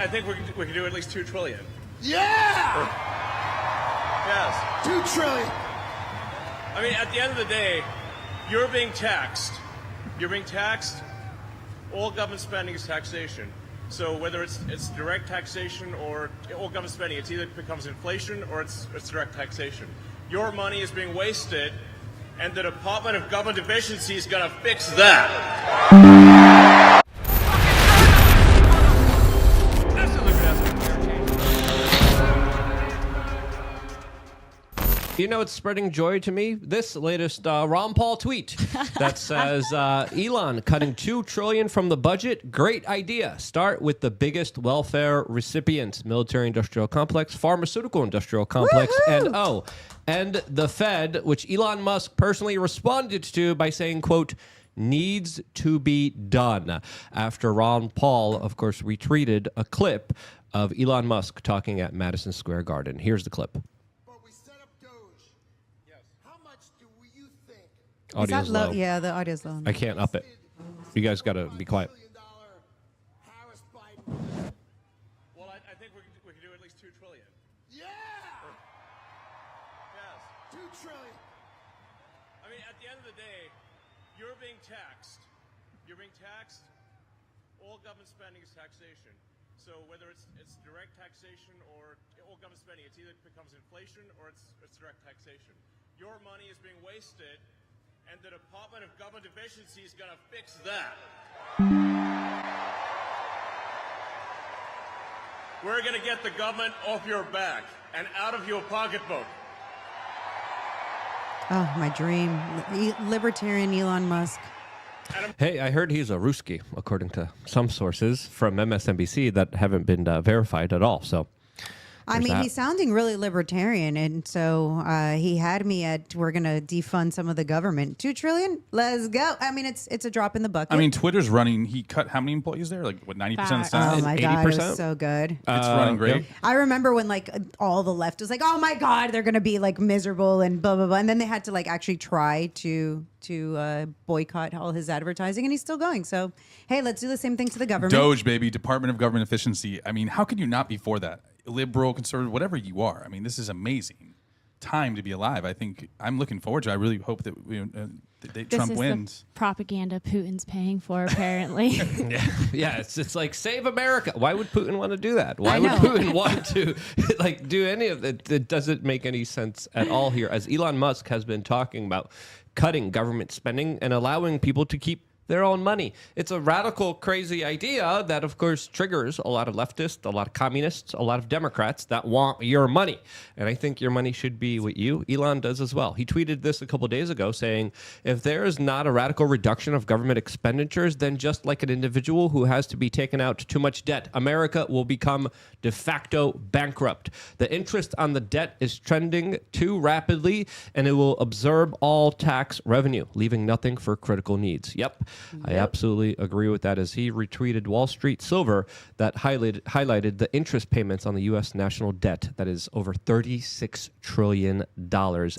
I think we can do at least $2 trillion. Yeah! Yes. 2 trillion. I mean, at the end of the day, you're being taxed. You're being taxed. All government spending is taxation. So whether it's direct taxation or all government spending, it either becomes inflation or it's direct taxation. Your money is being wasted, and the Department of Government Efficiency is going to fix that. You know what's spreading joy to me? This latest Ron Paul tweet that says, Elon cutting $2 trillion from the budget. Great idea. Start with the biggest welfare recipients, military-industrial complex, pharmaceutical-industrial complex, and the Fed, which Elon Musk personally responded to by saying, quote, needs to be done. After Ron Paul, of course, retweeted a clip of Elon Musk talking at Madison Square Garden. Here's the clip. Audio's low. Yeah, the audio's low. I can't up it. You guys got to be quiet. Well, I think we can do at least $2 trillion. Yeah! Yes. 2 trillion. I mean, at the end of the day, you're being taxed. You're being taxed. All government spending is taxation. So whether it's direct taxation or all government spending, it either becomes inflation or it's direct taxation. Your money is being wasted, and the Department of Government Efficiency is going to fix that. We're going to get the government off your back and out of your pocketbook. Oh, my dream. Libertarian Elon Musk. Hey, I heard he's a Ruski, according to some sources from MSNBC that haven't been verified at all. So, I mean, he's sounding really libertarian, and so he had me at, we're going to defund some of the government. 2 trillion? Let's go. I mean, it's a drop in the bucket. I mean, Twitter's running, he cut how many employees there? Like, what, 90% of the staff? Oh, my God, it was so good. It's running great. Yeah. I remember when, like, all the left was like, oh, my God, they're going to be, like, miserable and blah, blah, blah. And then they had to, like, actually try to boycott all his advertising, and he's still going. So, hey, let's do the same thing to the government. Doge, baby, Department of Government Efficiency. I mean, how could you not be for that? Liberal, conservative, whatever you are. I mean, this is amazing time to be alive. I think I'm looking forward to it. I really hope that Trump wins. The propaganda Putin's paying for, apparently. Yeah, it's like save America. Why would Putin want to do that? Why would Putin want to like do any of it? It doesn't make any sense at all here. As Elon Musk has been talking about cutting government spending and allowing people to keep their own money. It's a radical, crazy idea that, of course, triggers a lot of leftists, a lot of communists, a lot of Democrats that want your money. And I think your money should be with you. Elon does as well. He tweeted this a couple of days ago saying, if there is not a radical reduction of government expenditures, then just like an individual who has to be taken out too much debt, America will become de facto bankrupt. The interest on the debt is trending too rapidly, and it will absorb all tax revenue, leaving nothing for critical needs. Yep. I absolutely agree with that, as he retweeted Wall Street Silver that highlighted the interest payments on the U.S. national debt that is over $36 trillion,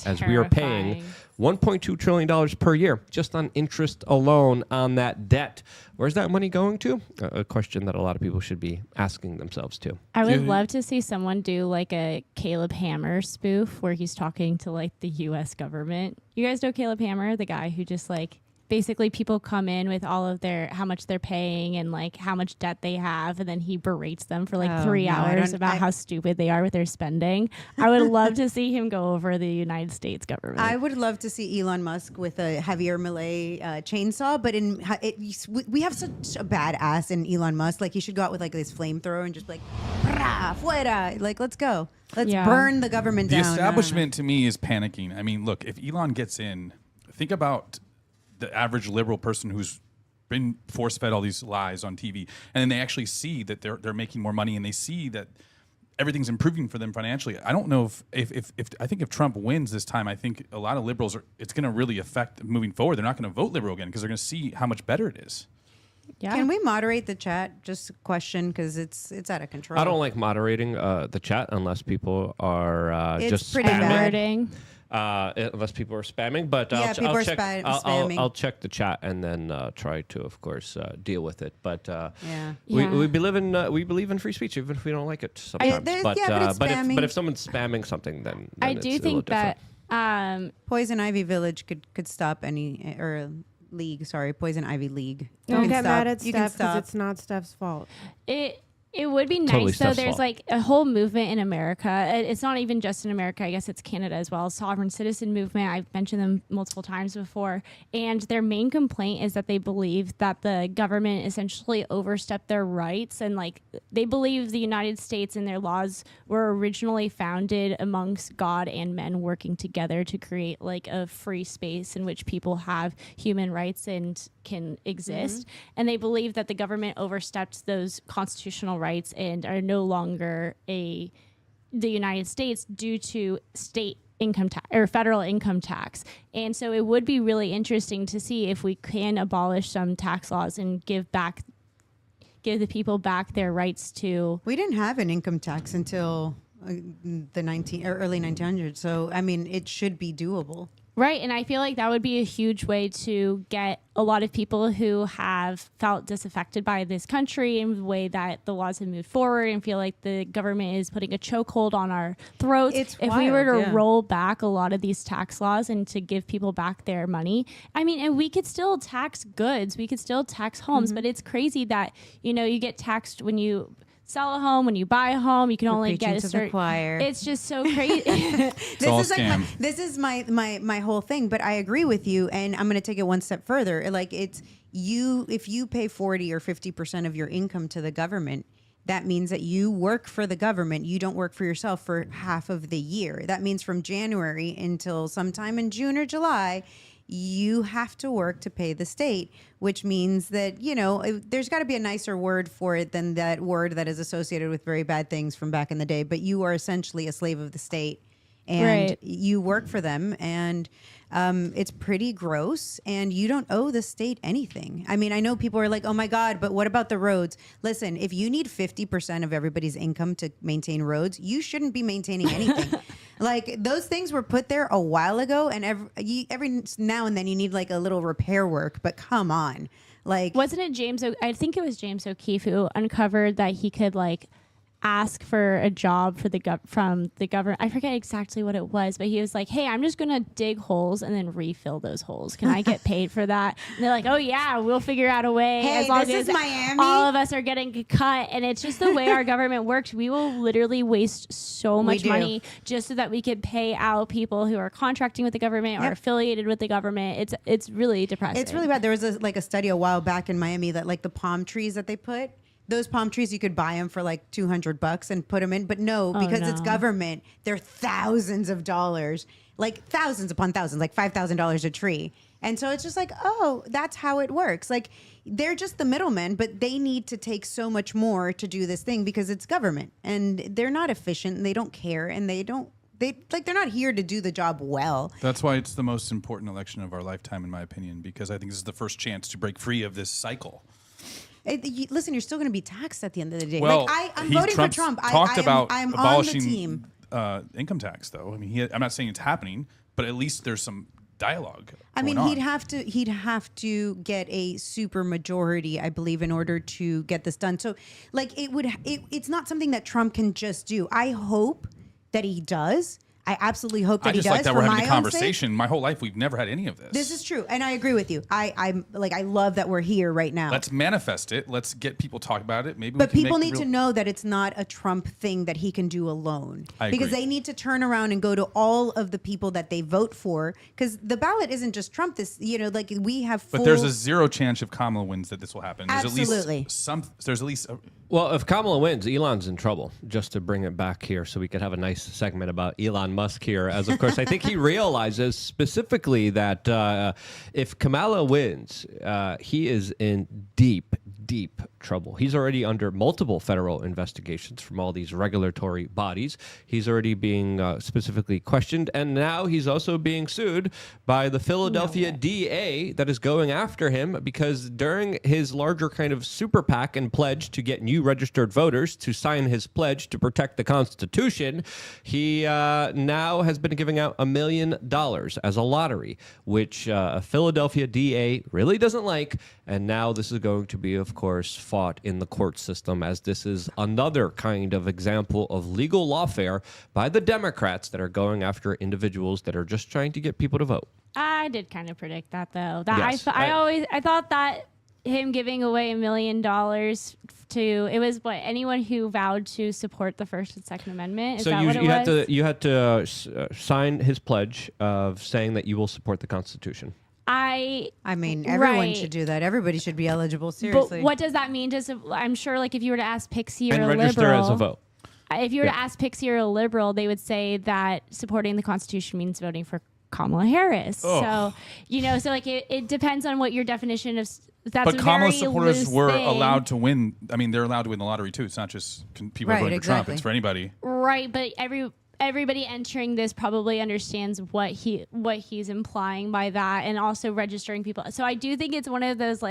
as we are paying $1.2 trillion per year just on interest alone on that debt. Where's that money going to? A question that a lot of people should be asking themselves too. I would love to see someone do like a Caleb Hammer spoof where he's talking to like the U.S. government. You guys know Caleb Hammer, the guy who just like basically people come in with all of their how much they're paying and like how much debt they have, and then he berates them for like 3 hours about how stupid they are with their spending. I would love to see him go over the United States government. I would love to see Elon Musk with a Javier Milei chainsaw, but we have such a badass in Elon Musk. Like, he should go out with like this flamethrower and just like, fuera, like, let's go. Let's burn the government down. The establishment to me is panicking. I mean, look, if Elon gets in, think about the average liberal person who's been force-fed all these lies on TV, and then they actually see that they're making more money, and they see that everything's improving for them financially. I don't know if I think if Trump wins this time, I think a lot of liberals it's going to really affect moving forward. They're not going to vote liberal again because they're going to see how much better it is. Yeah. Can we moderate the chat? Just a question, because it's out of control. I don't like moderating the chat unless people are just pretty spamming. bad. unless people are spamming. But Yeah, people are spamming. I'll check the chat and then try to, of course, deal with it. But Yeah. we believe in free speech, even if we don't like it sometimes. but it's spamming. But if someone's spamming something, then I it's do a little think that Poison Ivy Village could stop any or League. Sorry, Poison Ivy League. You Don't can get stop. mad at You can Steph because stop. it's not Steph's fault. it would be nice Totally though. Steph's There's fault. like a whole movement in America. It's not even just in America. I guess it's Canada as well. Sovereign citizen movement. I've mentioned them multiple times before. And their main complaint is that they believe that the government essentially overstepped their rights. And like they believe the United States and their laws were originally founded amongst God and men working together to create like a free space in which people have human rights and can exist. And they believe that the government overstepped those constitutional rights and are no longer the United States due to state income tax or federal income tax. And so it would be really interesting to see if we can abolish some tax laws and give the people back their rights to. We didn't have an income tax until the early 1900s. So I mean, it should be doable. Right, and I feel like that would be a huge way to get a lot of people who have felt disaffected by this country and the way that the laws have moved forward and feel like the government is putting a chokehold on our throats. It's if we were wild, to yeah. roll back a lot of these tax laws and to give people back their money, I mean, and we could still tax goods, we could still tax homes, but it's crazy that, you know, you get taxed when you sell a home, when you buy a home, you can only preaching get a to the certain. choir. It's just so crazy. all a This is scam. this is my whole thing, but I agree with you, and I'm going to take it one step further. Like it's if you pay 40 or 50% of your income to the government, that means that you work for the government. You don't work for yourself for half of the year. That means from January until sometime in June or July, you have to work to pay the state, which means that, you know, there's got to be a nicer word for it than that word that is associated with very bad things from back in the day. But you are essentially a slave of the state and Right. you work for them. And it's pretty gross, and you don't owe the state anything. I mean, I know people are like, oh my God, but what about the roads? Listen, if you need 50% of everybody's income to maintain roads, you shouldn't be maintaining anything. Like those things were put there a while ago, and every now and then you need like a little repair work, but come on. Like, Wasn't it James? I think it was James O'Keefe who uncovered that he could like ask for a job for from the government. I forget exactly what it was, but he was like, "Hey, I'm just gonna dig holes and then refill those holes. Can I get paid for that?" And they're like, "Oh yeah, we'll figure out a way." Hey, as long this as is Miami. all of us are getting cut, and it's just the way our government works. We will literally waste so much do. money just so that we could pay out people who are contracting with the government or Yep. affiliated with the government. It's really depressing. it's really bad. There was a study a while back in Miami that like the palm trees that they put, those palm trees, you could buy them for like $200 and put them in. But no, because it's no. government, they're thousands of dollars, like thousands upon thousands, like $5,000 a tree. And so it's just like, oh, that's how it works. Like they're just the middlemen, but they need to take so much more to do this thing because it's government and they're not efficient and they don't care and they're not here to do the job well. That's why it's the most important election of our lifetime, in my opinion, because I think this is the first chance to break free of this cycle. Listen, you're still going to be taxed at the end of the day. Well, like I'm voting for Trump. Talked about I'm on the abolishing team. Income tax, though. I mean, I'm not saying it's happening, but at least there's some dialogue. I mean, going he'd on. have to get a super majority, I believe, in order to get this done. So, like, it's not something that Trump can just do. I hope that he does. I absolutely hope that I he just does. like that for we're my having a own sake. conversation. My whole life, we've never had any of this. This is true, and I agree with you. I love that we're here right now. Let's manifest it. Let's get people talk about it. Maybe, But we can people make need to know that it's not a Trump thing that he can do alone. I because agree. they need to turn around and go to all of the people that they vote for. Because the ballot isn't just Trump. Like we have full. But there's a zero chance if Kamala wins that this will happen. There's Absolutely. There's at least. Well, if Kamala wins, Elon's in trouble. Just to bring it back here, so we could have a nice segment about Elon Musk here. As of course, I think he realizes specifically that if Kamala wins, he is in deep deep trouble. He's already under multiple federal investigations from all these regulatory bodies. He's already being specifically questioned, and now he's also being sued by the Philadelphia DA that is going after him because during his larger kind of super PAC and pledge to get new registered voters to sign his pledge to protect the Constitution, he now has been giving out $1 million as a lottery, which a Philadelphia DA really doesn't like. And now this is going to be, of course, fought in the court system, as this is another kind of example of legal lawfare by the Democrats that are going after individuals that are just trying to get people to vote. I did kind of predict that, though. Yes, I thought that him giving away $1 million to anyone who vowed to support the First and Second Amendment. Is that what it was? You had to sign his pledge of saying that you will support the Constitution. I mean, everyone should do that. Everybody should be eligible. Seriously. But what does that mean? I'm sure, like, if you were to ask Pixie or and a register liberal, as a vote. If you were to ask Pixie or a liberal, they would say that supporting the Constitution means voting for Kamala Harris. Oh. So like it depends on what your definition of. That's but a Kamala very supporters loose were thing. allowed to win. I mean, they're allowed to win the lottery too. It's not just people voting for Trump. It's for anybody. Right, but everybody entering this probably understands what he's implying by that, and also registering people. So I do think it's one of those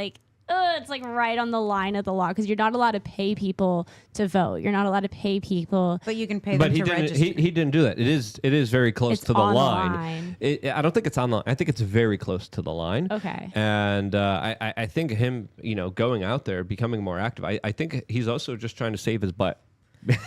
it's like right on the line of the law, because you're not allowed to pay people to vote. You're not allowed to pay people. But you can pay them to register. He didn't do that. It is very close to the on line. I don't think it's on the. I think it's very close to the line. Okay. And I think him, going out there, becoming more active. I think he's also just trying to save his butt.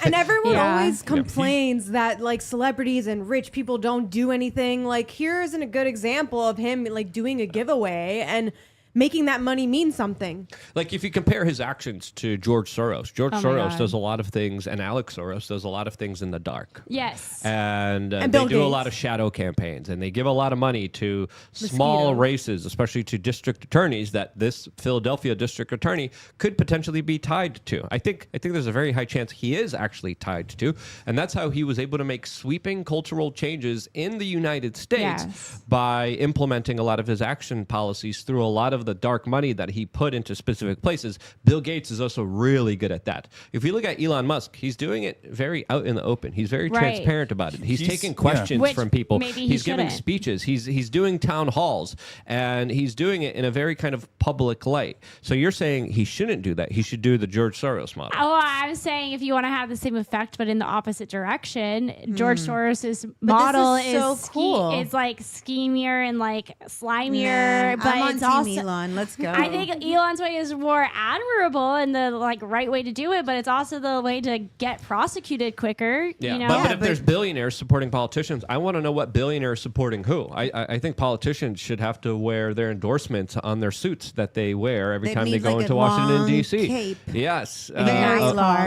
And everyone always complains that like celebrities and rich people don't do anything. Like, here isn't a good example of him like doing a giveaway and making that money mean something. Like, if you compare his actions to George Soros, Soros does a lot of things, and Alex Soros does a lot of things in the dark. Yes. And Bill they do a Gates. lot of shadow campaigns, and they give a lot of money to small races, especially to district attorneys that this Philadelphia district attorney could potentially be tied to. I think there's a very high chance he is actually tied to, and that's how he was able to make sweeping cultural changes in the United States by implementing a lot of his action policies through a lot of the dark money that he put into specific places. Bill Gates is also really good at that. If you look at Elon Musk, he's doing it very out in the open. He's very transparent about it. He's taking questions from people. He's giving speeches. He's doing town halls, and he's doing it in a very kind of public light. So you're saying he shouldn't do that. He should do the George Soros model. Oh, I'm saying if you want to have the same effect but in the opposite direction, George Soros's model is so cool. It's like schemier and like slimier, but I'm on it's team also Elon. Let's go. I think Elon's way is more admirable and the like right way to do it, but it's also the way to get prosecuted quicker. Yeah, you know? but if there's billionaires supporting politicians, I want to know what billionaire is supporting who. I think politicians should have to wear their endorsements on their suits that they wear every time they go into Washington D.C. Cape. Yes,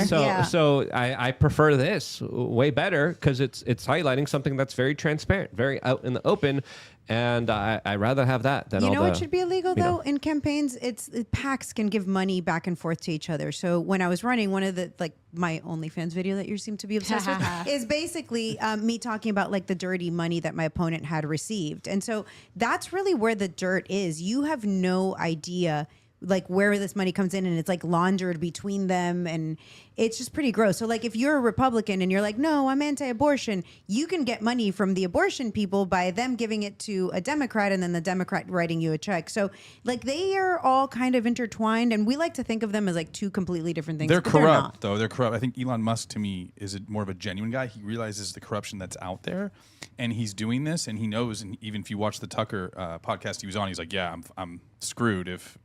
So I prefer this way better because it's highlighting something that's very transparent, very out in the open. And I rather have that than what should be illegal though in campaigns? PACs can give money back and forth to each other. So when I was running, one of the my OnlyFans video that you seem to be obsessed with is basically me talking about like the dirty money that my opponent had received, and so that's really where the dirt is. You have no idea like where this money comes in, and it's like laundered between them, and it's just pretty gross. So like if you're a Republican and you're like, no, I'm anti-abortion, you can get money from the abortion people by them giving it to a Democrat and then the Democrat writing you a check. So like they are all kind of intertwined, and we like to think of them as like two completely different things. They're but corrupt, though. They're corrupt. I think Elon Musk, to me, is more of a genuine guy. He realizes the corruption that's out there, and he's doing this, and he knows. And even if you watch the Tucker podcast he was on, he's like, yeah, I'm screwed if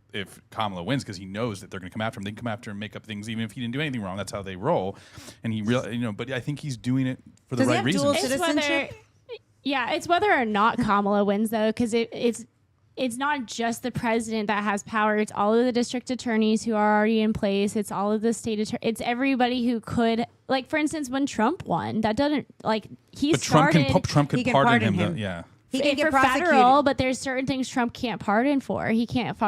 Kamala wins, because he knows that they're going to come after him. They can come after him, make up things, even if he didn't do anything wrong. That's how they roll. And he but I think he's doing it for the right reasons. It's whether or not Kamala wins, though, because it's not just the president that has power. It's all of the district attorneys who are already in place. It's all of the state attorneys. It's everybody who could, like, for instance, when Trump won, that doesn't, like, Trump could pardon him. Yeah. He can get for federal, but there's certain things Trump can't pardon for. He can't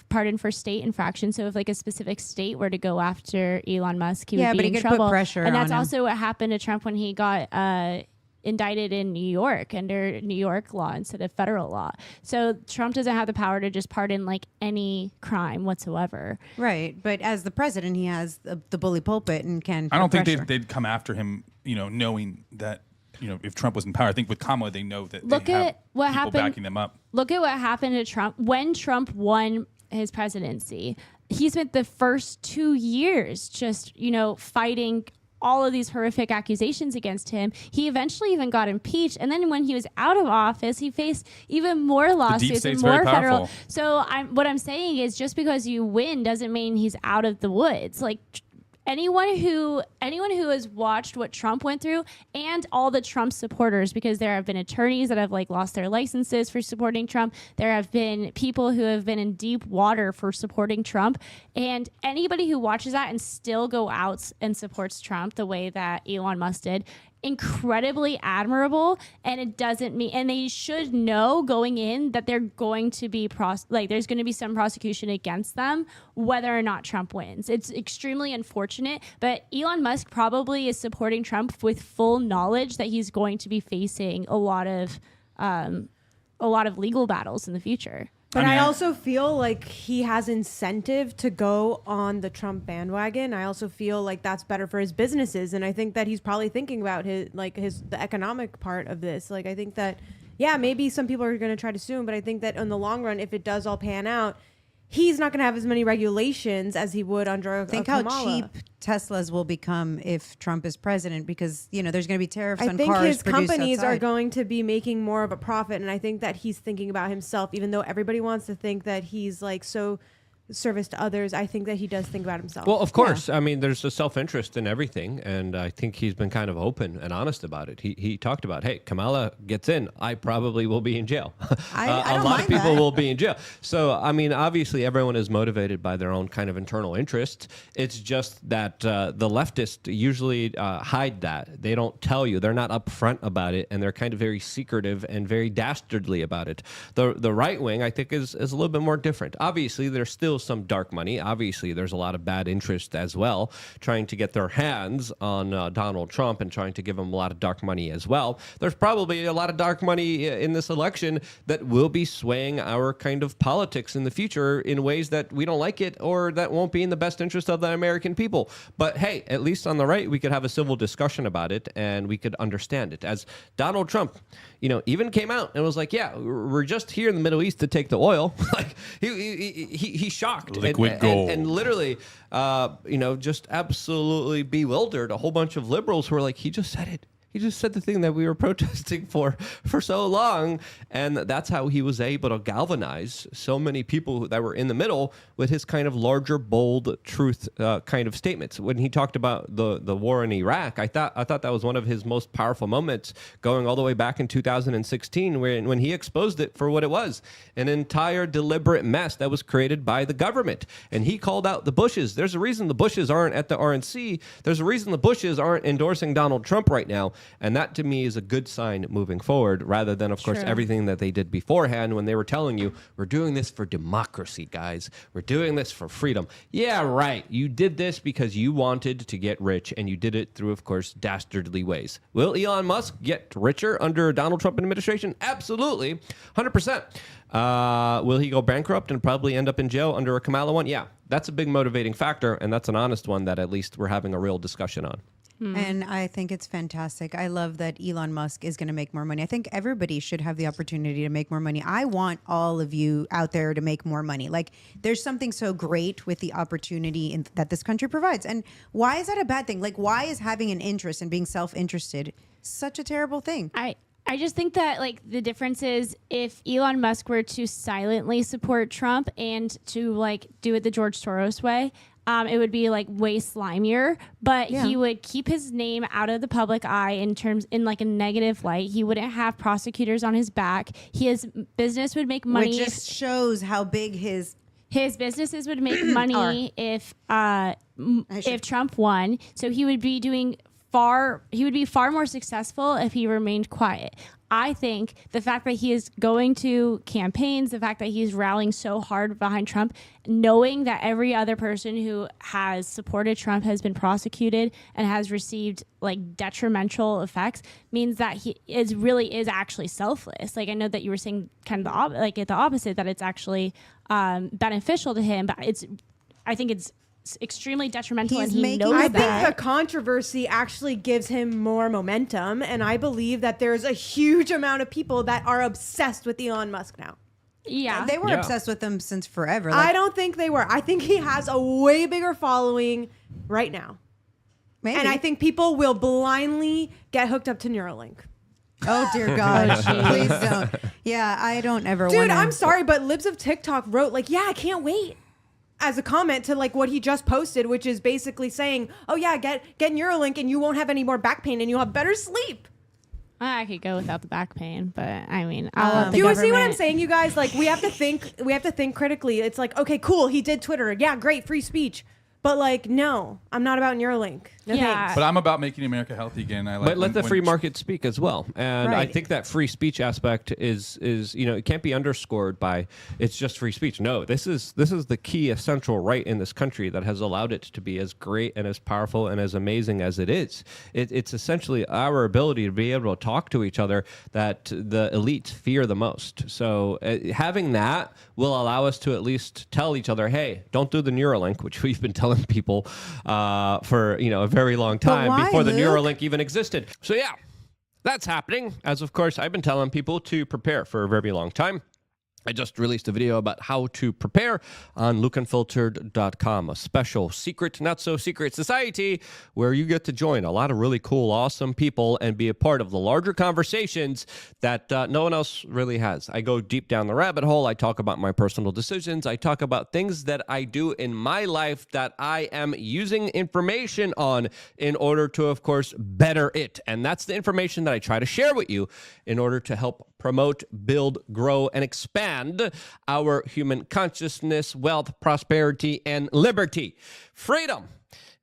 pardon for state infractions. So if like a specific state were to go after Elon Musk, he would be in trouble. Put pressure and that's on also what happened to Trump when he got indicted in New York under New York law instead of federal law. So Trump doesn't have the power to just pardon like any crime whatsoever. Right. But as the president, he has the bully pulpit and can. I don't think pressure. they'd come after him, knowing that, if Trump was in power. I think with Kamala, they know that Look they have at what people happened. backing them up. Look at what happened to Trump when Trump won his presidency. He spent the first 2 years just, fighting all of these horrific accusations against him. He eventually even got impeached. And then when he was out of office, he faced even more lawsuits and more federal. So what I'm saying is just because you win doesn't mean he's out of the woods. Like anyone who has watched what Trump went through and all the Trump supporters, because there have been attorneys that have like lost their licenses for supporting Trump. There have been people who have been in deep water for supporting Trump. And anybody who watches that and still go out and supports Trump the way that Elon Musk did, incredibly admirable. And it doesn't mean, and they should know going in that they're going to be there's going to be some prosecution against them whether or not Trump wins. It's extremely unfortunate, but Elon Musk probably is supporting Trump with full knowledge that he's going to be facing a lot of legal battles in the future. But I also feel like he has incentive to go on the Trump bandwagon. I also feel like that's better for his businesses, and I think that he's probably thinking about the economic part of this. Like I think that maybe some people are going to try to sue him, but I think that in the long run, if it does all pan out, he's not going to have as many regulations as he would under Think Kamala. how cheap Teslas will become if Trump is president, because there's going to be tariffs on I think cars his produced companies outside. are going to be making more of a profit, and I think that he's thinking about himself, even though everybody wants to think that he's like so service to others. I think that he does think about himself. Well, of course. Yeah. I mean, there's a self-interest in everything, and I think he's been kind of open and honest about it. He talked about, hey, Kamala gets in, I probably will be in jail. I a lot of people will be in jail. So, I mean, obviously everyone is motivated by their own kind of internal interests. It's just that the leftists usually hide that. They don't tell you. They're not upfront about it, and they're kind of very secretive and very dastardly about it. The right wing, I think, is a little bit more different. Obviously, there's still some dark money. Obviously, there's a lot of bad interest as well, trying to get their hands on Donald Trump and trying to give him a lot of dark money as well. There's probably a lot of dark money in this election that will be swaying our kind of politics in the future in ways that we don't like it or that won't be in the best interest of the American people. But hey, at least on the right, we could have a civil discussion about it and we could understand it. As Donald Trump, even came out and was like, yeah, we're just here in the Middle East to take the oil. Like he shocked. Liquid gold. And literally, just absolutely bewildered a whole bunch of liberals who were like, he just said it. He just said the thing that we were protesting for so long. And that's how he was able to galvanize so many people that were in the middle with his kind of larger, bold truth kind of statements. When he talked about the war in Iraq, I thought that was one of his most powerful moments, going all the way back in 2016, when he exposed it for what it was, an entire deliberate mess that was created by the government. And he called out the Bushes. There's a reason the Bushes aren't at the RNC. There's a reason the Bushes aren't endorsing Donald Trump right now. And that, to me, is a good sign moving forward, rather than, of course, everything that they did beforehand when they were telling you, we're doing this for democracy, guys. We're doing this for freedom. Yeah, right. You did this because you wanted to get rich, and you did it through, of course, dastardly ways. Will Elon Musk get richer under Donald Trump administration? Absolutely. 100%. Will he go bankrupt and probably end up in jail under a Kamala one? Yeah, that's a big motivating factor, and that's an honest one that at least we're having a real discussion on. And I think it's fantastic. I love that Elon Musk is going to make more money. I think everybody should have the opportunity to make more money. I want all of you out there to make more money. Like, there's something so great with the opportunity that this country provides. And why is that a bad thing? Like, why is having an interest and being self-interested such a terrible thing? I just think that the difference is if Elon Musk were to silently support Trump and to do it the George Soros way, it would be way slimier, but he would keep his name out of the public eye in a negative light. He wouldn't have prosecutors on his back. His business would make money. Which just shows how big his businesses would make money if Trump won. So he would be far more successful if he remained quiet. I think the fact that he is going to campaigns, the fact that he's rallying so hard behind Trump, knowing that every other person who has supported Trump has been prosecuted and has received like detrimental effects, means that he really is actually selfless. Like, I know that you were saying kind of the opposite, that it's actually beneficial to him, but I think it's extremely detrimental, and he knows I that. think the controversy actually gives him more momentum, and I believe that there's a huge amount of people that are obsessed with Elon Musk now. Yeah. They were obsessed with him since forever. I don't think they were. I think he has a way bigger following right now. Maybe. And I think people will blindly get hooked up to Neuralink. Oh, dear God. Please don't. Yeah, I don't ever want to. Dude, I'm sorry, but Libs of TikTok wrote, like, yeah, I can't wait, as a comment to like what he just posted, which is basically saying, oh yeah, get Neuralink and you won't have any more back pain and you'll have better sleep. I could go without the back pain, but I mean, I'll let the do you see what I'm government- saying, you guys? Like, we have to think critically. It's like, okay, cool, he did Twitter. Yeah, great, free speech. But like, no, I'm not about Neuralink. No Yeah. thanks. But I'm about making America healthy again. But let the free market speak as well. And I Right. think that free speech aspect is it can't be underscored by it's just free speech. No, this is the key essential right in this country that has allowed it to be as great and as powerful and as amazing as it is. It's essentially our ability to be able to talk to each other that the elites fear the most. So having that will allow us to at least tell each other, hey, don't do the Neuralink, which we've been telling people for a very long time why, before the Luke? Neuralink even existed. So yeah, that's happening. As of course, I've been telling people to prepare for a very long time. I just released a video about how to prepare on lukeunfiltered.com, a special secret, not so secret society where you get to join a lot of really cool, awesome people and be a part of the larger conversations that no one else really has. I go deep down the rabbit hole. I talk about my personal decisions. I talk about things that I do in my life that I am using information on in order to, of course, better it. And that's the information that I try to share with you in order to help promote, build, grow, and expand our human consciousness, wealth, prosperity, and liberty. Freedom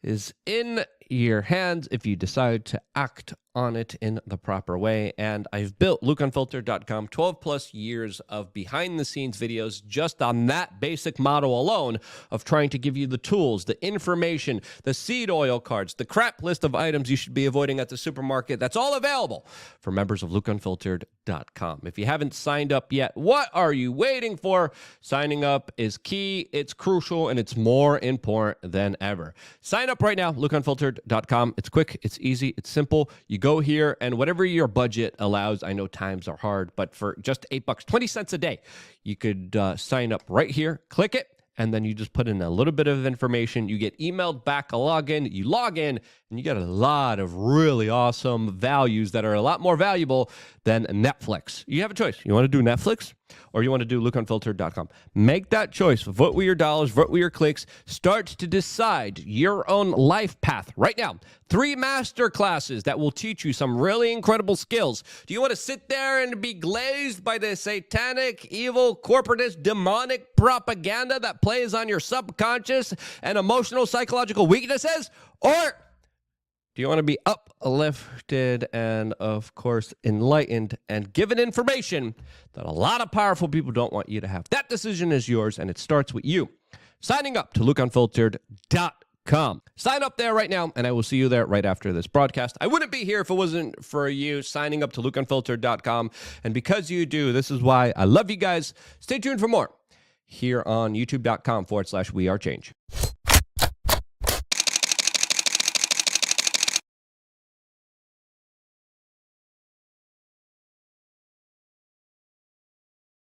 is in your hands if you decide to act on it in the proper way. And I've built lukeunfiltered.com, 12 plus years of behind the scenes videos just on that basic model alone of trying to give you the tools, the information, the seed oil cards, the crap list of items you should be avoiding at the supermarket. That's all available for members of lukeunfiltered.com. If you haven't signed up yet, what are you waiting for? Signing up is key, it's crucial, and it's more important than ever. Sign up right now, lukeunfiltered.com. It's quick, it's easy, it's simple. You go here, and whatever your budget allows, I know times are hard, but for just $8, 20 cents a day, you could sign up right here, click it, and then you just put in a little bit of information. You get emailed back a login, you log in, and you get a lot of really awesome values that are a lot more valuable than Netflix. You have a choice. You want to do Netflix or you want to do lukeunfiltered.com. Make that choice. Vote with your dollars, vote with your clicks. Start to decide your own life path right now. 3 master classes that will teach you some really incredible skills. Do you want to sit there and be glazed by the satanic, evil, corporatist, demonic propaganda that plays on your subconscious and emotional, psychological weaknesses? Or do you want to be uplifted and, of course, enlightened and given information that a lot of powerful people don't want you to have? That decision is yours, and it starts with you signing up to lukeunfiltered.com. Sign up there right now, and I will see you there right after this broadcast. I wouldn't be here if it wasn't for you signing up to lukeunfiltered.com. And because you do, this is why I love you guys. Stay tuned for more here on youtube.com/wearechange.